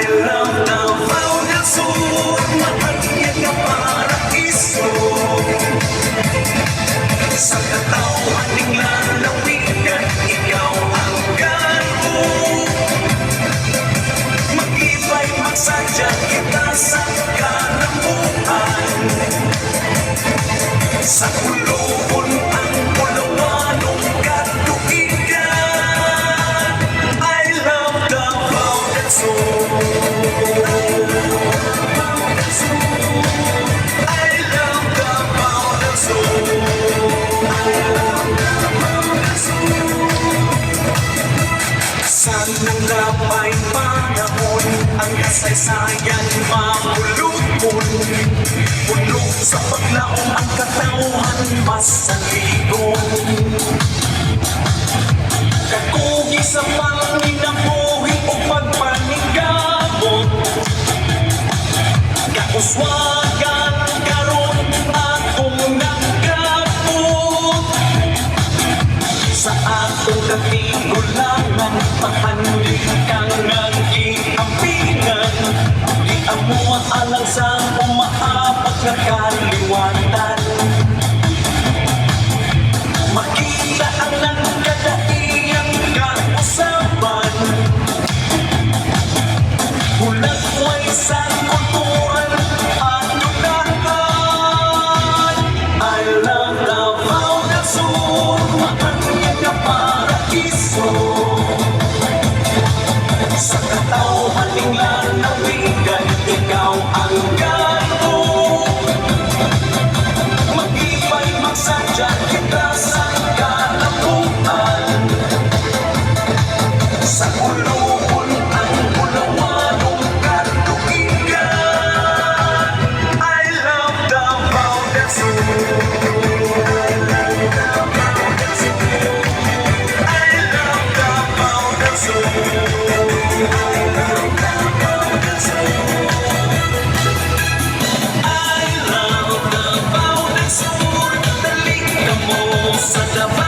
love Davao del Sur, mahal niya ka paraiso. Sa katawan ng lalawigan, ikaw ang garo. Mag-iba'y magsadya kita sa karamuan. Sa kulungan ang pulawanong katuigan. I love Davao del Sur. I love Davao del Sur. Sanang napay panahon ang kasaysayan mamulupon. Puno sa paglaong ang katawan masaligong. Kakugi sa panginabuhi o pagpanigabot. Kauswagan karon akong nagkapot. Sa atong katigulangan, pahanli kang nag-iambingan. Di amo alang sa umaapak na kaliwatan. Makita ang nagkadaiyang kausapan. Bulag way sa kulturan at lunahan. I love Davao del Sur, mahal niya ka paraiso. Sa katawan ng lalawigan, ikaw ang garo. Mag-iba'y magsadya kita sa kalabuan. Sa kulungan ang pulawanong katuigan. I love Davao del Sur. I love Davao del Sur. I love Davao del Sur. I love Davao del Sur. I love Davao del Sur. Dali ka mo sa Davao.